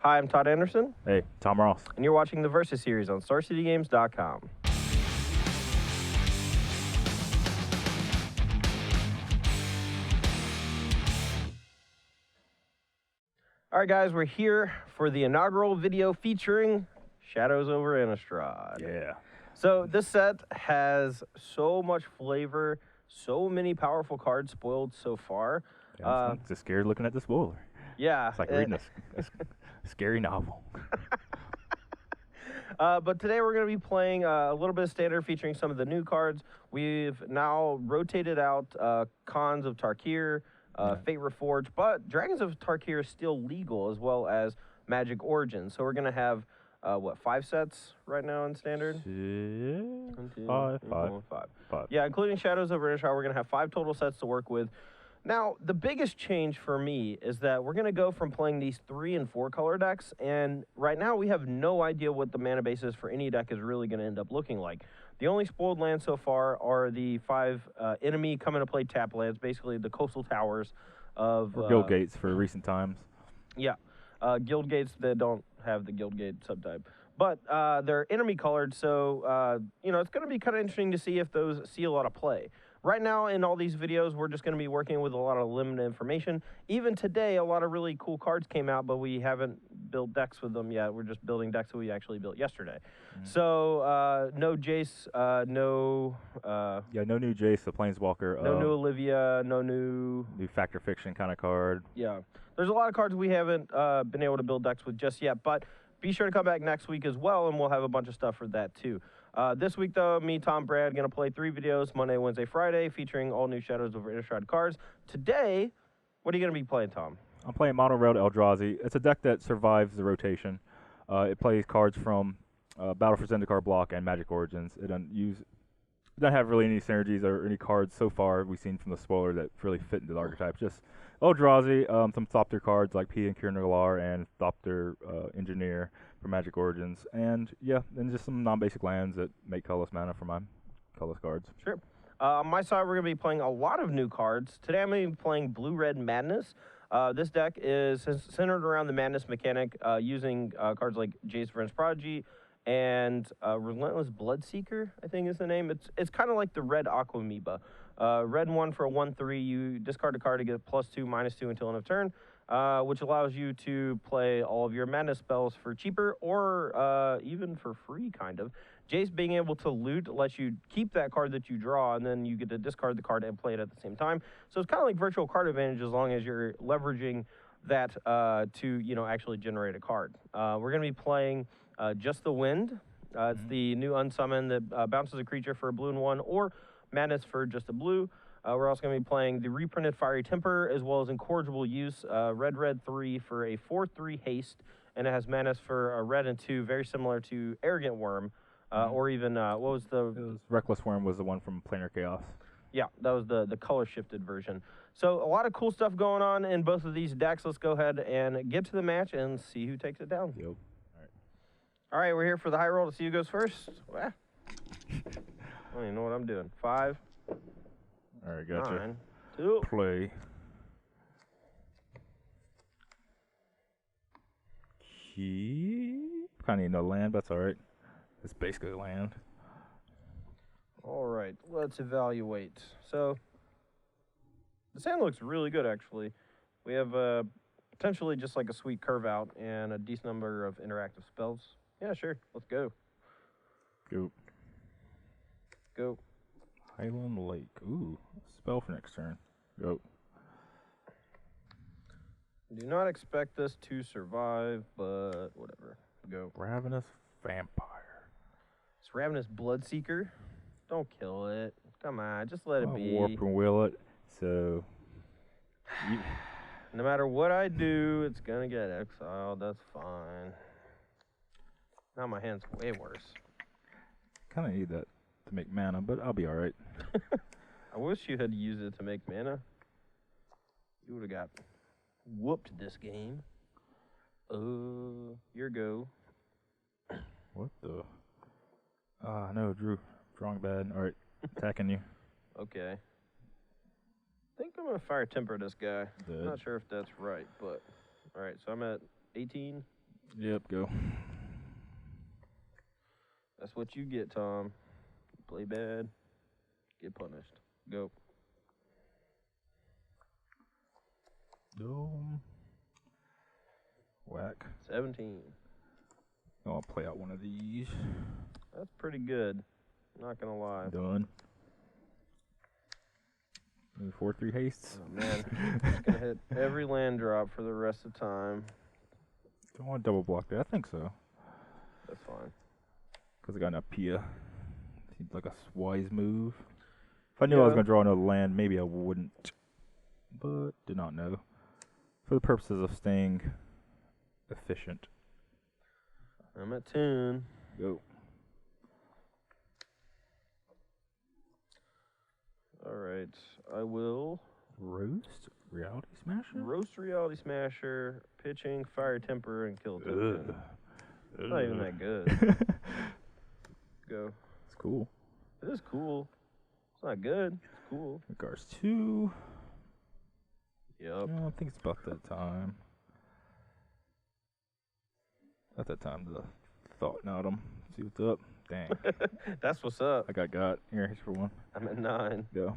Hi, I'm Todd Anderson, Hey, Tom Ross. and you're watching the Versus series on StarCityGames.com. All right, guys, we're here for the inaugural video featuring Shadows over Innistrad. Yeah. So this set has so much flavor, so many powerful cards spoiled so far. I'm just scared looking at the spoiler. Yeah. It's like reading a scary novel. But today we're going to be playing a little bit of standard featuring some of the new cards. We've now rotated out Khans of Tarkir, Fate Reforged, but Dragons of Tarkir is still legal, as well as Magic Origins. So we're going to have, 5 sets right now in standard? Five. Yeah, including Shadows over Innistrad, we're going to have 5 total sets to work with. Now, the biggest change for me is that we're going to go from playing these 3 and 4 color decks, and right now we have no idea what the mana basis for any deck is really going to end up looking like. The only spoiled lands so far are the 5 enemy come into play tap lands, basically the coastal towers of... Or Guild Gates for recent times. Yeah, Guild Gates that don't have the Guild Gate subtype. But they're enemy colored, so, it's going to be kind of interesting to see if those see a lot of play. Right now, in all these videos, we're just going to be working with a lot of limited information. Even today, a lot of really cool cards came out, but we haven't built decks with them yet. We're just building decks that we actually built yesterday. Mm-hmm. So, no Jace, no new Jace, the Planeswalker. No new Olivia, no new Factor Fiction kind of card. Yeah. There's a lot of cards we haven't been able to build decks with just yet, but be sure to come back next week as well, and we'll have a bunch of stuff for that too. This week, though, me, Tom, Brad, going to play 3 videos, Monday, Wednesday, Friday, featuring all new Shadows over Innistrad cards. Today, what are you going to be playing, Tom? I'm playing Mono Railed Eldrazi. It's a deck that survives the rotation. It plays cards from Battle for Zendikar block and Magic Origins. It doesn't have really any synergies or any cards so far we've seen from the spoiler that really fit into the archetype. Just Eldrazi, some Thopter cards like P and Kieran Nagalar and Thopter Engineer for Magic Origins, and then just some non-basic lands that make colorless mana for my colorless cards. Sure. On my side, we're going to be playing a lot of new cards. Today I'm going to be playing Blue-Red Madness. This deck is centered around the Madness mechanic, using cards like Jace Vryn's Prodigy and Relentless Bloodseeker, I think is the name. It's kind of like the red Aquamoeba. Red 1 for a 1/3, you discard a card to get +2, -2 until end of turn, which allows you to play all of your Madness spells for cheaper or even for free, kind of. Jace being able to loot lets you keep that card that you draw, and then you get to discard the card and play it at the same time. So it's kind of like virtual card advantage as long as you're leveraging that to actually generate a card. We're going to be playing Just the Wind. It's the new unsummon that bounces a creature for a blue and 1, or Madness for just a blue. We're also going to be playing the reprinted Fiery Temper, as well as Incorrigible Use, red 3 for a 4/3 haste, and it has Madness for a red and 2, very similar to Arrogant Worm, or even, what was the... It was Reckless Worm was the one from Planar Chaos. Yeah, that was the color-shifted version. So a lot of cool stuff going on in both of these decks. Let's go ahead and get to the match and see who takes it down. Yep. All right, we're here for the high roll to see who goes first. I don't even know what I'm doing. 5. All right, gotcha. 9, 2. Play. Kind of need no land, but that's all right. It's basically land. All right, let's evaluate. So the sand looks really good, actually. We have potentially just like a sweet curve out and a decent number of interactive spells. Yeah, sure. Let's go. Go. Highland Lake. Ooh, spell for next turn. Go. Do not expect this to survive, but whatever. Go. Ravenous Vampire. It's Ravenous Bloodseeker. Don't kill it. Come on, just let it be. Warp and will it. So. No matter what I do, it's going to get exiled. That's fine. Now my hand's way worse. Kind of need that to make mana, but I'll be all right. I wish you had used it to make mana. You would have got whooped this game. Your go. What the? No, Drew. Drawing bad. All right, attacking you. Okay. I think I'm going to Fire Temper this guy. Dead. I'm not sure if that's right, but... All right, so I'm at 18. Yep, go. That's what you get, Tom. Play bad, get punished. Go. Dome. Whack. 17. I'll play out one of these. That's pretty good. Not gonna lie. Done. 4/3 hastes. Oh man, it's gonna hit every land drop for the rest of the time. Don't want to double block that. I think so. That's fine. Because I got an Apia. Seems like a wise move. If I knew I was going to draw another land, maybe I wouldn't. But did not know. For the purposes of staying efficient. I'm at tune. Go. Alright, I will Roast Reality Smasher? roast Reality Smasher, pitching, Fire Temper, and kill token. It's not even that good. Go. It's cool. It is cool. It's not good. It's cool. Regards 2. Yep. I think it's about that time. At that time to thought not him. See what's up. Dang. That's what's up. I got. Here, here's for one. I'm at 9. Go.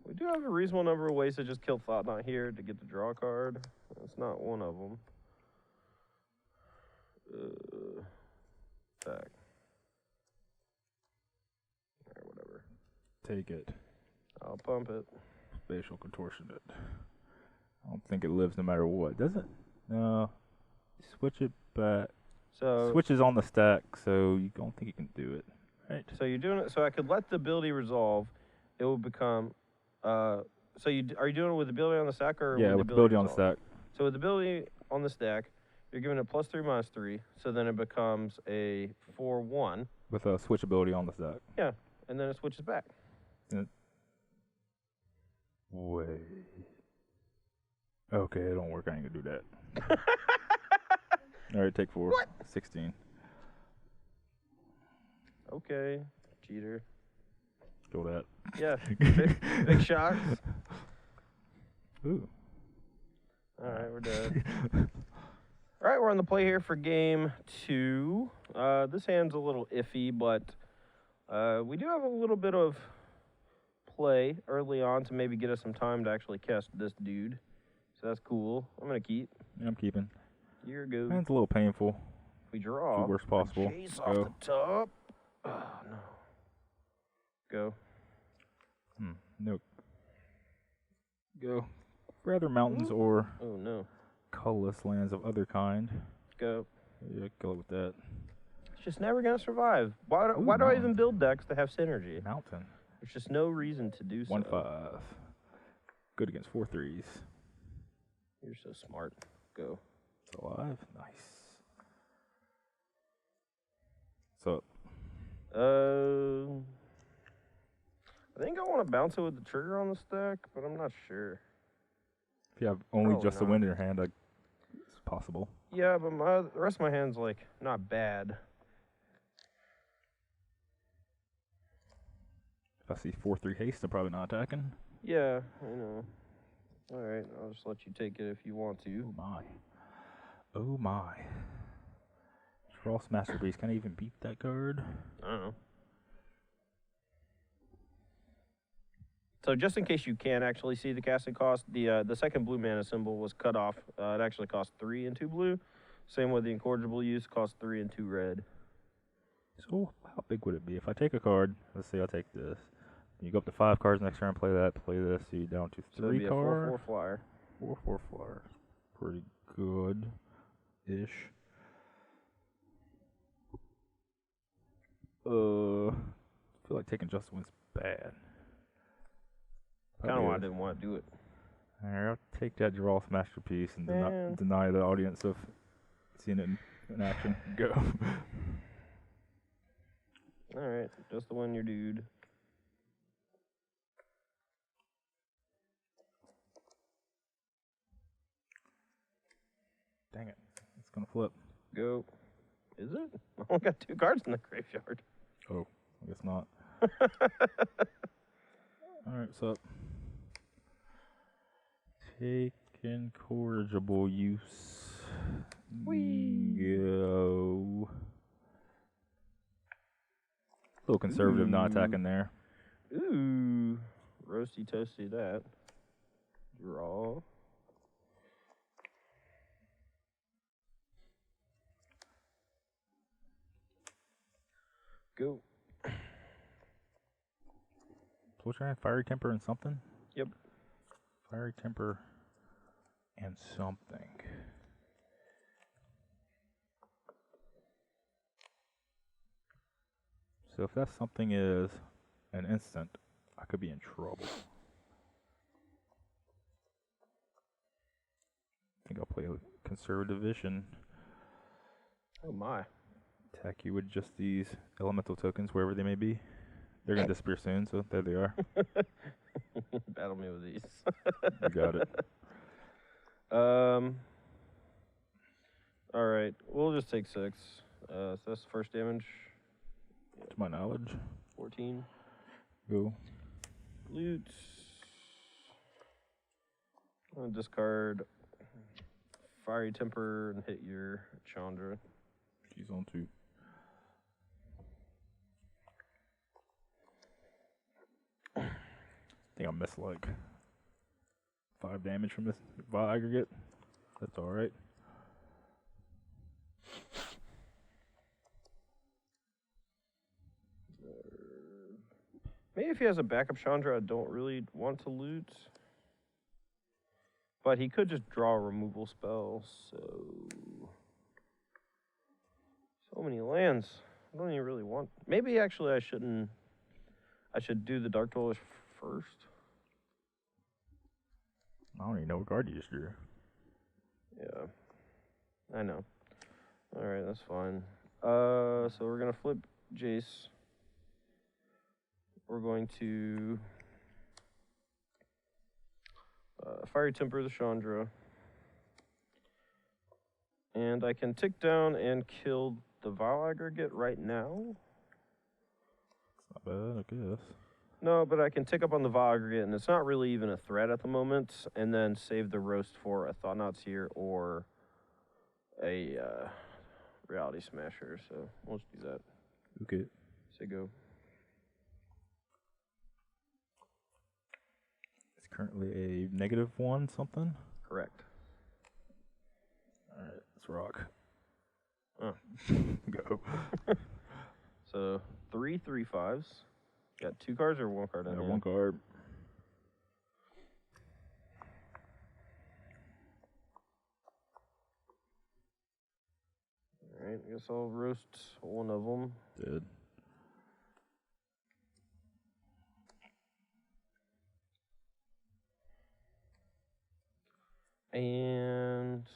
We do have a reasonable number of ways to just kill Thought Not here to get the draw card. That's not one of them. Back. Or whatever. Take it. I'll pump it. Spatial contortion it. I don't think it lives no matter what. Does it? No. Switch it back. So Switch is on the stack, so you don't think you can do it. Right. So you're doing it. So I could let the ability resolve. It will become. So are you doing it with the ability on the stack or Yeah, with the ability on the resolve? stack. So with the ability on the stack, you're giving it +3/-3. So then it becomes a 4/1. With a switch ability on the stack. Yeah, and then it switches back. Wait. Okay, it don't work. I ain't gonna do that. Alright, take 4. What? 16. Okay, cheater. Go that. Yeah, big shocks. Ooh. All right, we're done. All right, we're on the play here for game 2. This hand's a little iffy, but we do have a little bit of play early on to maybe get us some time to actually cast this dude. So that's cool. I'm going to keep. Yeah, I'm keeping. You're good. It's a little painful. We draw. The worst possible. Chase off the top. Oh, no. Go. Nope. Go. Rather mountains or Oh, no. colorless lands of other kind. Go. Yeah, go with that. It's just never going to survive. Why do I mountain. even build decks that have synergy? Mountain. There's just no reason to do so. 1/5. Good against 4/3s. You're so smart. Go. It's alive. Nice. So. I think I want to bounce it with the trigger on the stack, but I'm not sure. If you have only Probably just the not. wind in your hand, it's possible. Yeah, but the rest of my hand's like not bad. If I see 4/3 haste, I'm probably not attacking. Yeah, I know. All right, I'll just let you take it if you want Oh to. my. Oh my. Frost Masterpiece. Can I even beat that card? I don't know. So just in case you can't actually see the casting cost, the second blue mana symbol was cut off. It actually cost 3 and 2 blue. Same with the incorrigible use, cost 3 and 2 red. So how big would it be? If I take a card, let's say I'll take this. You go up to 5 cards next turn, play that, play this, so you're down to 3 So it'd be cards. a 4/4 flyer. 4/4 flyer. Pretty good-ish. I feel like taking Just Win's bad. Kind of why I didn't want to do it. Alright, I'll take that draw masterpiece and Man. deny the audience of seeing it in action. Go. All right, just the one, your dude. Dang it. It's going to flip. Go. Is it? I only got 2 cards in the graveyard. Oh, I guess not. Alright, what's up? Take incorrigible use. Whee! little conservative not attacking there. Ooh. Roasty toasty that. Draw. Go. So what's your Fiery Temper and something? Yep. Fiery Temper and something. So if that something is an instant, I could be in trouble. I think I'll play a Conservative Vision. Oh my. Attack you with just these elemental tokens, wherever they may be. They're going to disappear soon, so there they are. Battle me with these. You got it. Alright, we'll just take 6. So that's the first damage. To my knowledge. 14. Go. Loot. I'll discard Fiery Temper and hit your Chandra. She's on 2. I think I missed like 5 damage from this Vile Aggregate. That's alright. Maybe if he has a backup Chandra, I don't really want to loot. But he could just draw a removal spell, so many lands. I don't even really want. Maybe actually I shouldn't. I should do the Dark Dwellers first. I don't even know what card you just drew. Yeah, I know. All right, that's fine. So we're gonna flip Jace. We're going to Fiery Temper the Chandra. And I can tick down and kill the Vile Aggregate right now. It's not bad, I guess. No, but I can tick up on the Vile Aggregate, and it's not really even a threat at the moment, and then save the roast for a Thought-Knot Seer or a Reality Smasher. So let's do that. Okay. Say go. It's currently a -1 something. Correct. Alright, let's rock. Oh. Go. So 3 3/5s. Got 2 cards or 1 card in hand? 1 card. Alright, I guess I'll roast one of them. Dead. And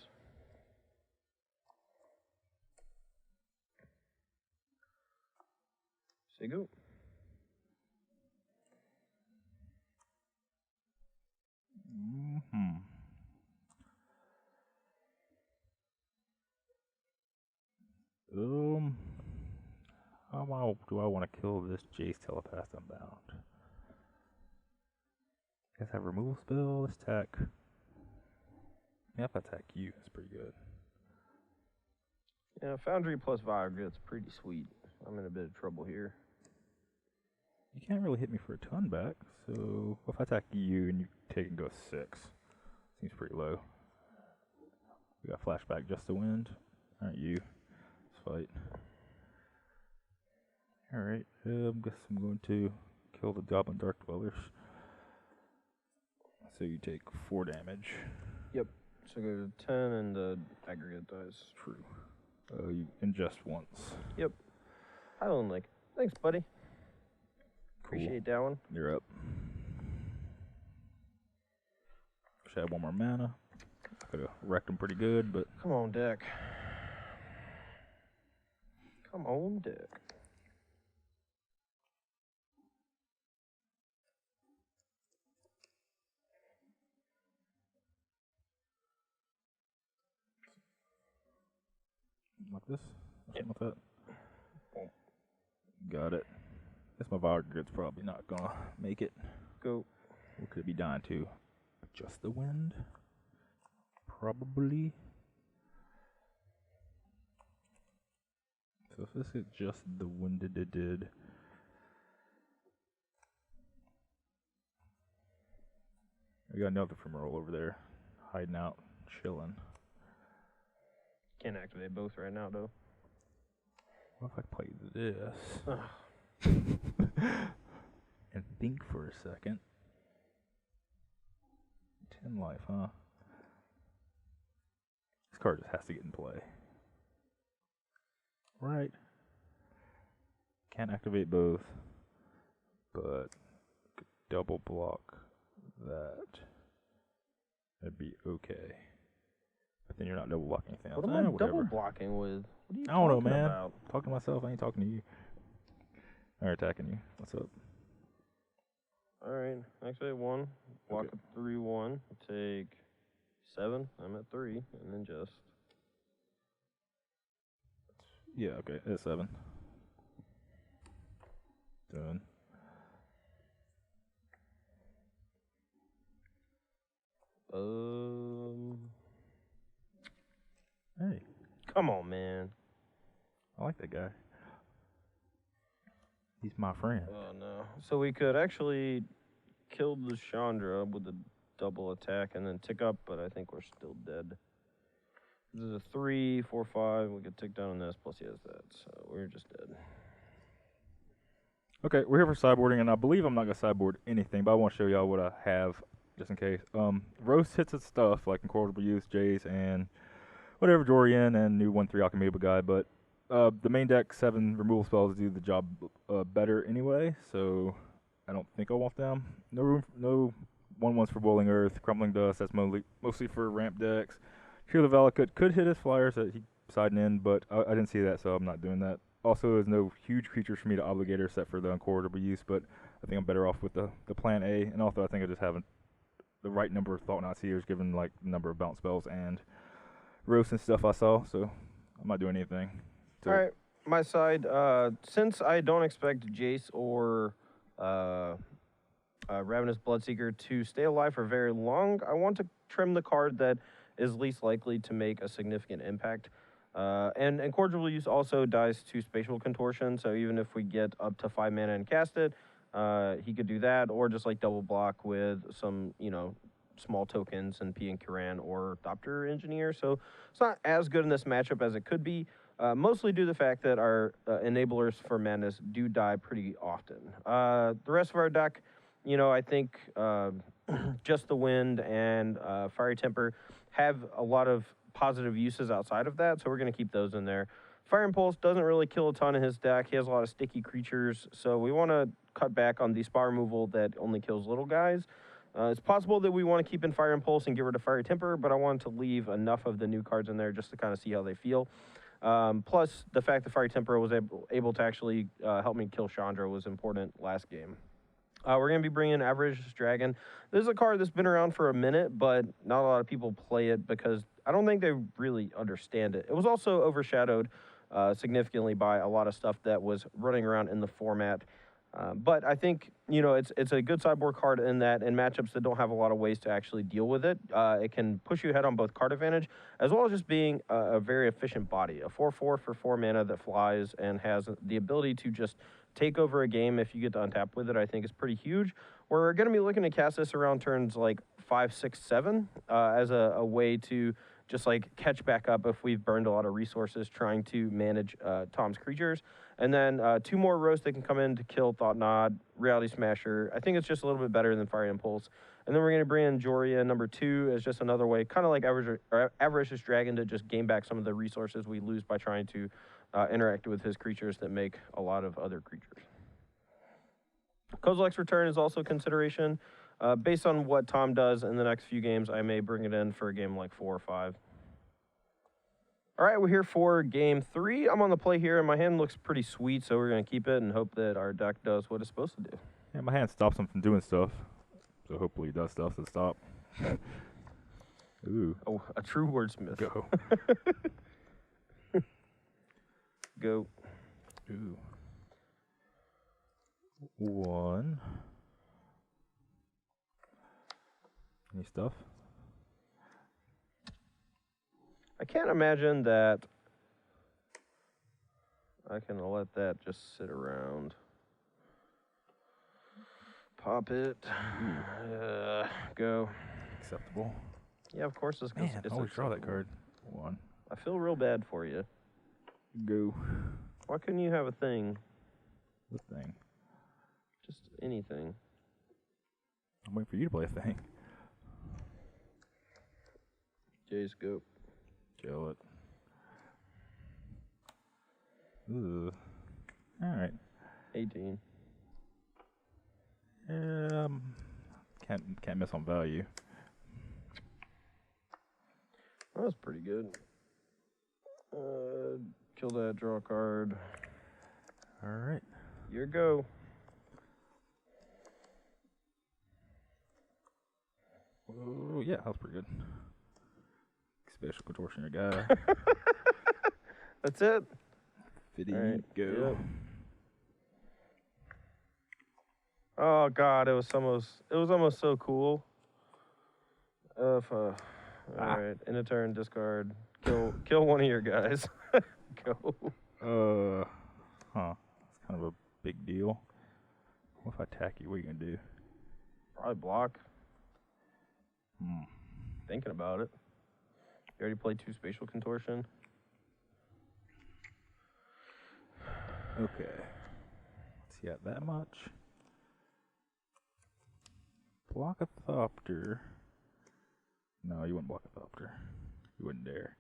say go. How do I want to kill this Jace Telepath Unbound? Guess I have removal spell, let's attack. Yeah, if I attack you, that's pretty good. Yeah, Foundry plus Viagra's pretty sweet. I'm in a bit of trouble here. You can't really hit me for a ton back, so if I attack you and you take and go 6, seems pretty low. We got flashback just to wind. Alright, you. Let's fight. Alright, guess I'm going to kill the Goblin Dark Dwellers. So you take 4 damage. Yep. So go to 10 and the aggregate dies. True. You ingest once. Yep. Highland Lake. Thanks, buddy. Cool. Appreciate that one. You're up. Should have 1 more mana. Could have wrecked him pretty good, but. Come on, deck. Come on, deck. Like this? Yep. Something like that? Got it. Guess my Viagra's probably not gonna make it. Go. What could it be dying to? Just the wind? Probably. So if this is just the wind it did, We got another Primeval over there, hiding out, chilling. Can't activate both right now, though. What if I play this? And think for a second. 10 life, huh? This card just has to get in play. Right. Can't activate both, but could double block that. That'd be okay. But then you're not double blocking anything else. What am I double blocking with? What are you I don't know, talking man. about? Talking to myself, I ain't talking to you. Or attacking you. What's up? Alright, activate 1. Block Okay. a 3-1. Take 7. I'm at 3. And then just. Yeah, okay. It's 7. Done. Hey, Come on, man. I like that guy. He's my friend. Oh, no. So we could actually kill the Chandra with a double attack and then tick up, but I think we're still dead. This is a 3, 4, 5. We could tick down on this, plus he has that. So we're just dead. Okay, we're here for sideboarding, and I believe I'm not going to sideboard anything, but I want to show y'all what I have, just in case. Roast hits its stuff, like Incorrigible Youth, Jace, and whatever, Jorian, and new 1-3 Alchemeba guy, but the main deck 7 removal spells do the job better anyway, so I don't think I want them. No room, no 1/1s for Boiling Earth, Crumbling Dust, that's mostly for ramp decks. Heal the Valakut could hit his flyers that he siding in, but I didn't see that, so I'm not doing that. Also, there's no huge creatures for me to obligate except for the Incorrigible Use, but I think I'm better off with the plan A, and also I think I just haven't the right number of Thought-Knot Seers given like the number of bounce spells and roast and stuff I saw, so I'm not doing anything. So, Alright, my side, since I don't expect Jace or Ravenous Bloodseeker to stay alive for very long, I want to trim the card that is least likely to make a significant impact. And Incorrigible Use also dies to Spatial Contortion, so even if we get up to 5 mana and cast it, he could do that, or just like double block with some, small tokens and P and Kiran or Thopter Engineer. So it's not as good in this matchup as it could be, mostly due to the fact that our enablers for madness do die pretty often. The rest of our deck, I think Just the Wind and Fiery Temper have a lot of positive uses outside of that, so we're going to keep those in there. Fire Impulse doesn't really kill a ton in his deck. He has a lot of sticky creatures, so we want to cut back on the spell removal that only kills little guys. It's possible that we want to keep in Fire Impulse and get rid of Fiery Temper, but I want to leave enough of the new cards in there just to kind of see how they feel. Plus, the fact that Fiery Temper was able to actually help me kill Chandra was important last game. We're going to be bringing Avaricious Dragon. This is a card that's been around for a minute, but not a lot of people play it because I don't think they really understand it. It was also overshadowed significantly by a lot of stuff that was running around in the format. But I think, it's a good sideboard card in that in matchups that don't have a lot of ways to actually deal with it, it can push you ahead on both card advantage, as well as just being a very efficient body. A 4/4 for 4 mana that flies and has the ability to just take over a game if you get to untap with it, I think is pretty huge. We're going to be looking to cast this around turns like 5, 6, 7 as a way to just like catch back up if we've burned a lot of resources trying to manage Tom's creatures. And then 2 more roasts that can come in to kill Thought-Knot, Reality Smasher. I think it's just a little bit better than Fire Impulse. And then we're going to bring in Joria number 2 as just another way, kind of like Avaricious Dragon, to just gain back some of the resources we lose by trying to interact with his creatures that make a lot of other creatures. Kozilek's Return is also a consideration. Based on what Tom does in the next few games, I may bring it in for a game like 4 or 5. All right, we're here for game 3. I'm on the play here, and my hand looks pretty sweet, so we're going to keep it and hope that our deck does what it's supposed to do. Yeah, my hand stops him from doing stuff, so hopefully he does stuff, so stop. Ooh. Oh, a true wordsmith. Go. Go. Ooh. 1. Any stuff? I can't imagine that I can let that just sit around. Pop it. Go. Acceptable. Yeah, of course it's Man, it's always draw that acceptable. card. 1. I feel real bad for you. Go. Why couldn't you have a thing? What thing? Just anything. I'm waiting for you to play a thing. Jace, go. Kill it. Ooh. Alright. 18. Can't miss on value. That was pretty good. Kill that, draw a card. Alright. Your go. Oh, yeah, that was pretty good. Special contortion, your guy. That's it. 50, right, go. yep. Oh God, it was almost so cool. All right, in a turn, discard, kill one of your guys. Go. Huh. That's kind of a big deal. What if I attack you? What are you gonna do? Probably block. Hmm. Thinking about it. You already played 2 spatial contortion. Okay. Let's see, got that much. Block a Thopter. No, you wouldn't block a Thopter. You wouldn't dare.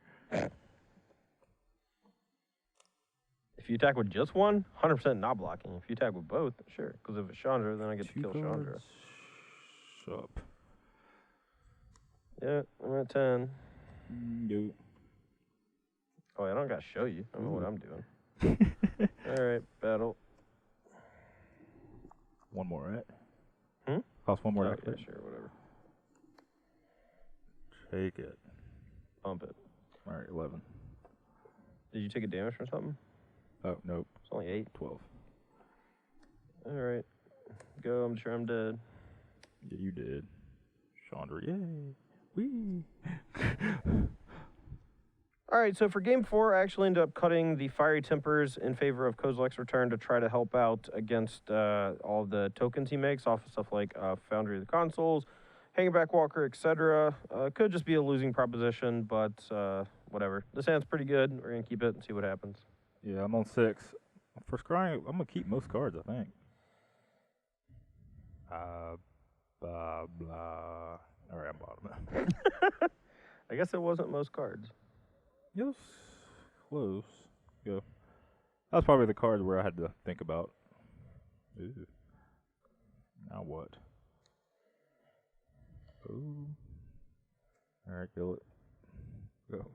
If you attack with just one, 100% not blocking. If you attack with both, sure. Because if it's Chandra, then I get to kill Chandra. Up. Yeah, I'm at 10. Go. Oh, I don't got to show you. I don't know what I'm doing. All right, battle. One more, right? Hmm? Cost one more. Oh, yeah, sure, whatever. Take it. Pump it. All right, 11. Did you take a damage from something? Oh, nope. It's only 8. 12. All right. Go, I'm sure I'm dead. Yeah, you did. Chandra, yay. Whee. All right, so for game 4, I actually ended up cutting the Fiery Tempers in favor of Kozilek's Return to try to help out against all the tokens he makes off of stuff like Foundry of the Consoles, Hangback Walker, etc. Could just be a losing proposition, but whatever. This hand's pretty good. We're going to keep it and see what happens. Yeah, I'm on 6. For scrying, I'm going to keep most cards, I think. Blah, blah. All right, I'm bottom. I guess it wasn't most cards. It was close. Go. That was probably the cards where I had to think about. Ooh. Now what? Ooh. Alright, kill it. Go.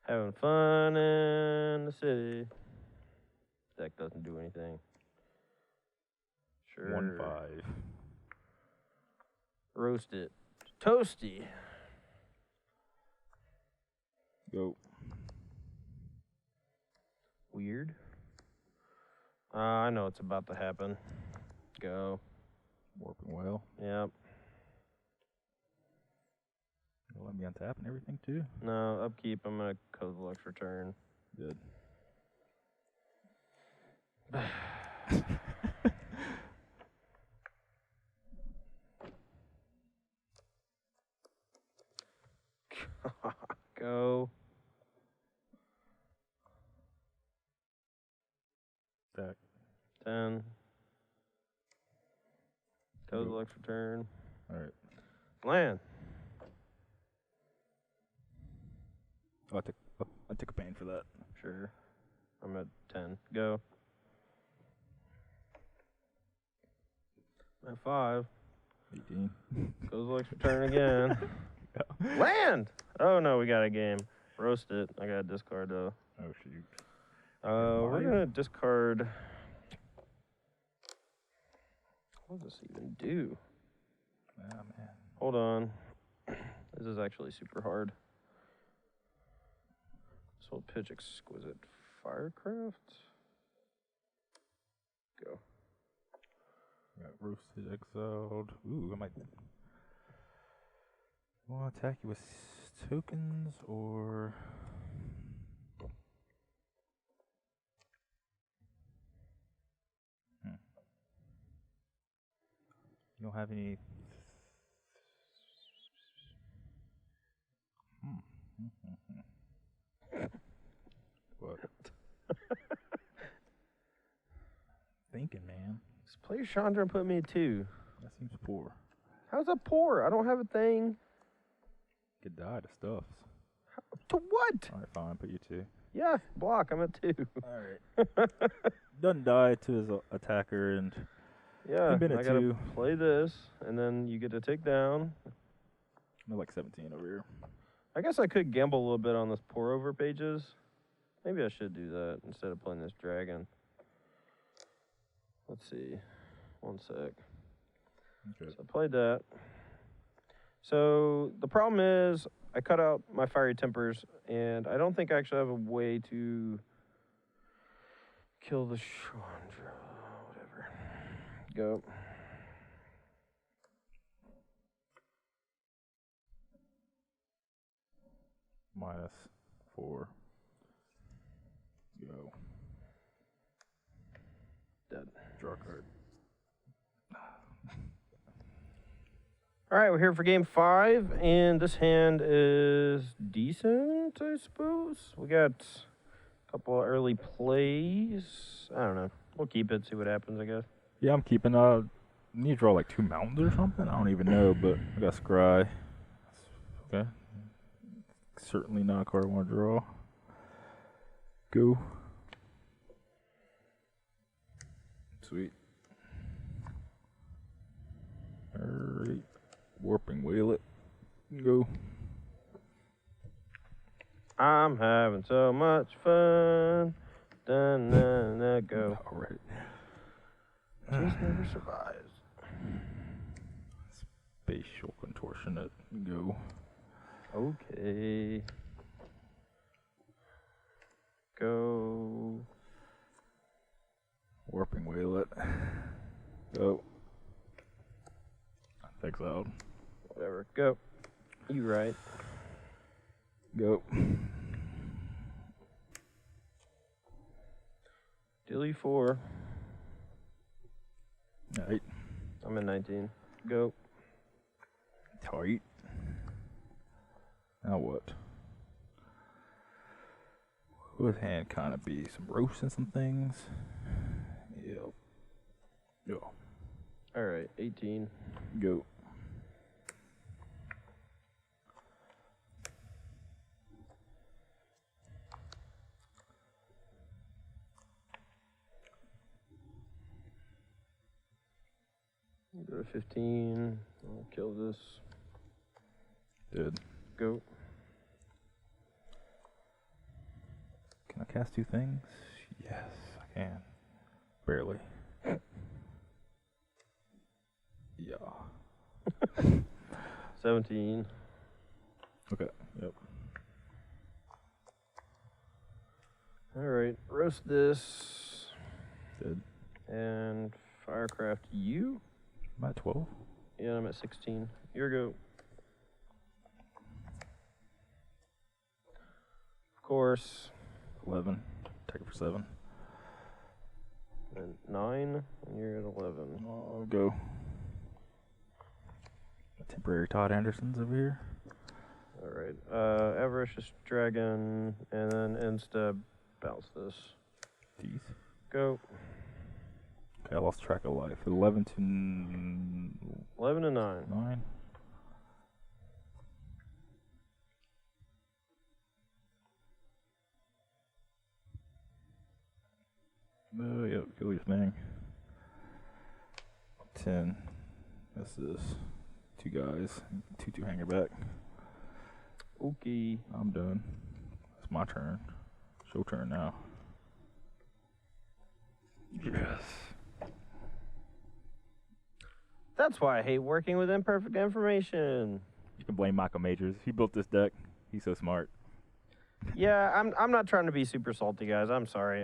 Having fun in the city. Deck doesn't do anything. Sure. 1/5. Roast it. Toasty. Go. Weird. I know it's about to happen. Go. Warping well. Yep. You'll let me untap and everything too? No, upkeep. I'm going to Kozilek's Return. Good. Go. Attack. 10. Kozilek's Return. Alright. Land. Oh, I took a pain for that. Sure. I'm at 10. Go. I'm at 5. 18. Kozilek's Return again. Land! Oh no, we got a game. Roast it. I got a discard though. Oh shoot. We're gonna discard. What does this even do? Ah, man. Hold on. This is actually super hard. This will pitch Exquisite Firecraft. Go. Got roasted, exiled. Ooh, I might. Want to attack you with tokens or? don't have any. What? Thinking, man. Just play Chandra and put me at 2. That seems poor. How's that poor? I don't have a thing. Could die to stuffs. To what? All right, fine. Put you 2. Yeah, block. I'm at 2. All right. Doesn't die to his attacker, and yeah, I've been at I gotta 2. play this, and then you get to take down. I'm at like 17 over here. I guess I could gamble a little bit on this pour over pages. Maybe I should do that instead of playing this dragon. Let's see. One sec. Okay. So I played that. So the problem is I cut out my fiery tempers, and I don't think I actually have a way to kill the Chandra. Whatever. Go. -4. Go. Dead. Draw a card. All right, we're here for game 5, and this hand is decent, I suppose. We got a couple of early plays. I don't know. We'll keep it, see what happens, I guess. Yeah, I'm keeping. Need to draw like 2 mountains or something. I don't even know, but I got Scry. Okay. Certainly not a card I want to draw. Go. Sweet. Alright. Warping Waylet. Go. I'm having so much fun. Dun, dun, dun, go. Alright. Chase never survives. Spatial Contortionate. Go. Okay. Go. Warping Waylet. Go. Thanks out. Whatever. Go. You right. Go. Dilly 4. Alright. I'm at 19. Go. Tight. Now what? Would hand kind of be some roast and some things? Yep. Yo. Alright, 18. Go. Go to 15. I'll kill this. Did. Go. Can I cast 2 things? Yes, I can. Barely. Yeah. 17. Okay. Yep. Alright, roast this. Did. And firecraft you. I'm at 12. Yeah, I'm at 16. Your go. Of course. 11. Take it for 7. And 9. And you're at 11. I'll go. Temporary Todd Anderson's over here. Alright. Avaricious Dragon. And then insta bounce this. These. Go. Okay, I lost track of life. 11 to 11 and 9. 9. Oh, yep, kill your thing. 10. That's this. 2 guys. 2 hanger back. Okay. I'm done. It's my turn. It's your turn now. Yes. That's why I hate working with imperfect information. You can blame Michael Majors. He built this deck. He's so smart. Yeah, I'm not trying to be super salty, guys. I'm sorry.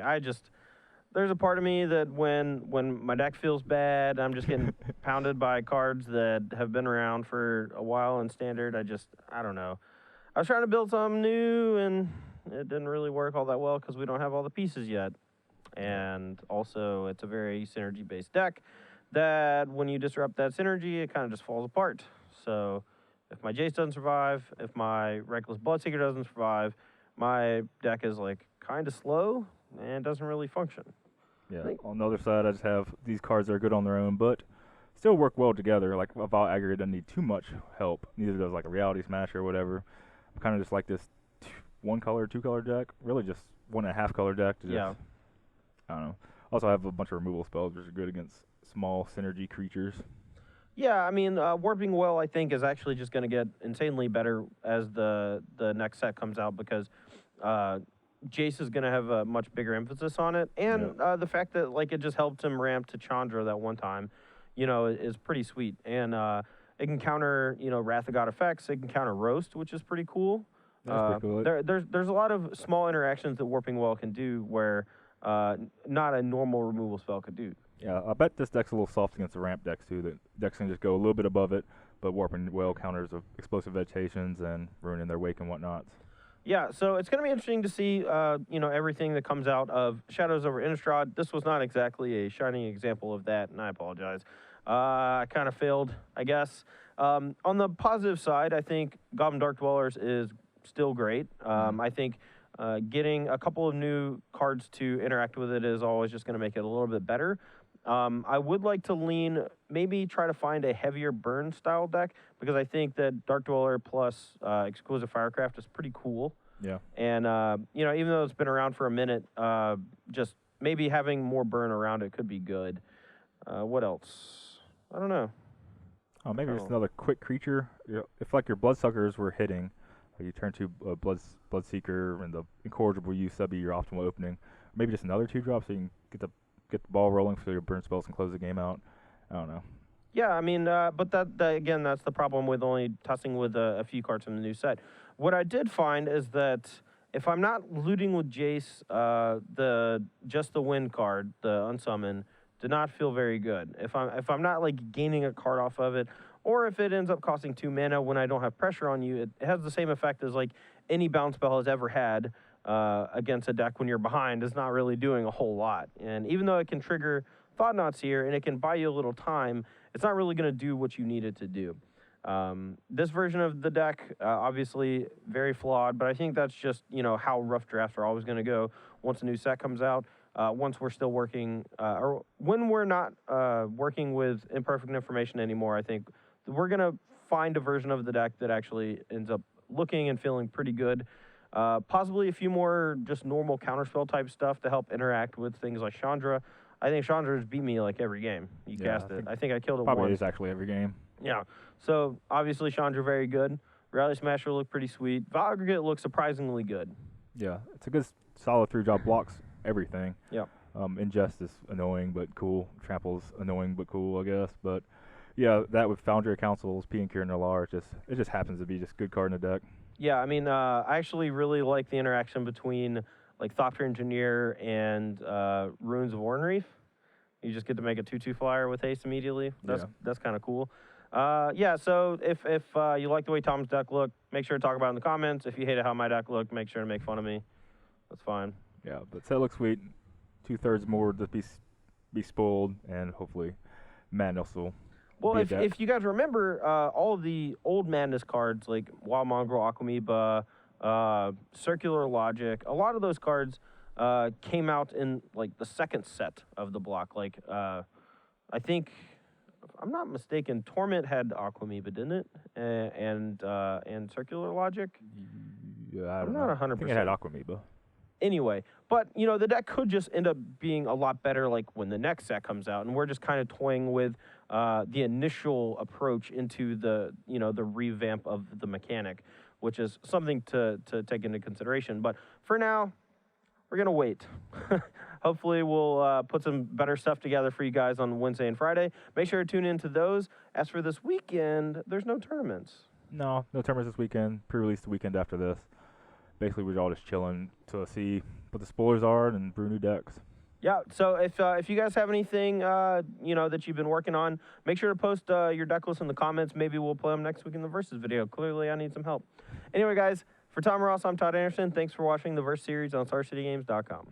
There's a part of me that when my deck feels bad, I'm just getting pounded by cards that have been around for a while in Standard. I don't know. I was trying to build something new, and it didn't really work all that well because we don't have all the pieces yet. And also, it's a very synergy-based deck that when you disrupt that synergy, it kind of just falls apart. So if my Jace doesn't survive, if my Reckless Bloodseeker doesn't survive, my deck is like kind of slow and doesn't really function. Yeah. On the other side, I just have these cards that are good on their own, but still work well together. Like a Vile Aggregate doesn't need too much help. Neither does like a Reality Smash or whatever. I'm kind of just like this 1-color, 2-color deck. Really just 1.5-color deck. To just, Yeah. I don't know. Also, I have a bunch of removal spells, which are good against small synergy creatures. Yeah, I mean, Warping Well, I think, is actually just going to get insanely better as the next set comes out because Jace is going to have a much bigger emphasis on it. And the fact that, like, it just helped him ramp to Chandra that one time, you know, is pretty sweet. And it can counter, you know, Wrath of God effects. It can counter Roast, which is pretty cool. That's pretty cool. There's a lot of small interactions that Warping Well can do where not a normal removal spell could do. Yeah, I bet this deck's a little soft against the ramp decks, too. The decks can just go a little bit above it, but Warping Well counters of explosive vegetations and ruining their wake and whatnot. Yeah, so it's going to be interesting to see, you know, everything that comes out of Shadows over Innistrad. This was not exactly a shining example of that, and I apologize. I kind of failed, I guess. On the positive side, I think Goblin Dark Dwellers is still great. I think getting a couple of new cards to interact with it is always just going to make it a little bit better. I would like to maybe try to find a heavier burn style deck because I think that Dark Dweller plus Exquisite Firecraft is pretty cool. Yeah. And, you know, even though it's been around for a minute, just maybe having more burn around it could be good. What else? I don't know. Oh, maybe just another quick creature. If, like, your Bloodsuckers were hitting, you turn to Bloodseeker and the Incorrigible Use, that'd be your optimal opening. Maybe just another 2-drop so you can get the ball rolling so your burn spells can close the game out. I don't know. Yeah, I mean, but that again, that's the problem with only tossing with a few cards from the new set. What I did find is that if I'm not looting with Jace, just the win card, the unsummon, did not feel very good. If I'm not like gaining a card off of it, or if it ends up costing 2 mana when I don't have pressure on you, it has the same effect as like any bounce spell has ever had. Against a deck when you're behind is not really doing a whole lot. And even though it can trigger Thought Knots here and it can buy you a little time, it's not really going to do what you need it to do. This version of the deck, obviously very flawed, but I think that's just, you know, how rough drafts are always going to go once a new set comes out. Once we're still working, or when we're not working with imperfect information anymore, I think we're going to find a version of the deck that actually ends up looking and feeling pretty good. Possibly a few more just normal counterspell type stuff to help interact with things like Chandra. I think Chandra's beat me like every game you cast it. I think I killed it once. Probably is actually every game. Yeah. So obviously Chandra very good. Rally Smasher looked pretty sweet. Vile Aggregate looks surprisingly good. Yeah, it's a good solid 3-drop, blocks everything. Yeah. Ingest is annoying but cool. Trample's annoying but cool, I guess. But yeah, that with Foundry Councils, P and Kieran Nalar, it just happens to be just a good card in the deck. Yeah, I mean, I actually really like the interaction between like Thopter Engineer and Ruins of Ornreef. You just get to make a 2/2 flyer with haste immediately. That's kind of cool. Yeah, so if you like the way Tom's deck looked, make sure to talk about it in the comments. If you hated how my deck looked, make sure to make fun of me. That's fine. Yeah, but set looks sweet. 2/3 more to be spoiled, and hopefully Madness will. Well, if you guys remember, all of the old Madness cards, like Wild Mongrel, Aquamoeba, Circular Logic, a lot of those cards came out in, like, the second set of the block. Like, I think, if I'm not mistaken, Torment had Aquamoeba, didn't it? And Circular Logic? Yeah, I'm not 100%. I think it had Aquamoeba. Anyway, but, you know, the deck could just end up being a lot better, like, when the next set comes out, and we're just kind of toying with the initial approach into the, you know, the revamp of the mechanic, which is something to take into consideration. But for now, we're going to wait. Hopefully we'll put some better stuff together for you guys on Wednesday and Friday. Make sure to tune into those. As for this weekend, there's no tournaments. No tournaments this weekend. Pre-release the weekend after this. Basically, we're all just chilling to see what the spoilers are and brew new decks. Yeah, so if you guys have anything, you know, that you've been working on, make sure to post your deck list in the comments. Maybe we'll play them next week in the Versus video. Clearly, I need some help. Anyway, guys, for Tom Ross, I'm Todd Anderson. Thanks for watching the Verse series on StarCityGames.com.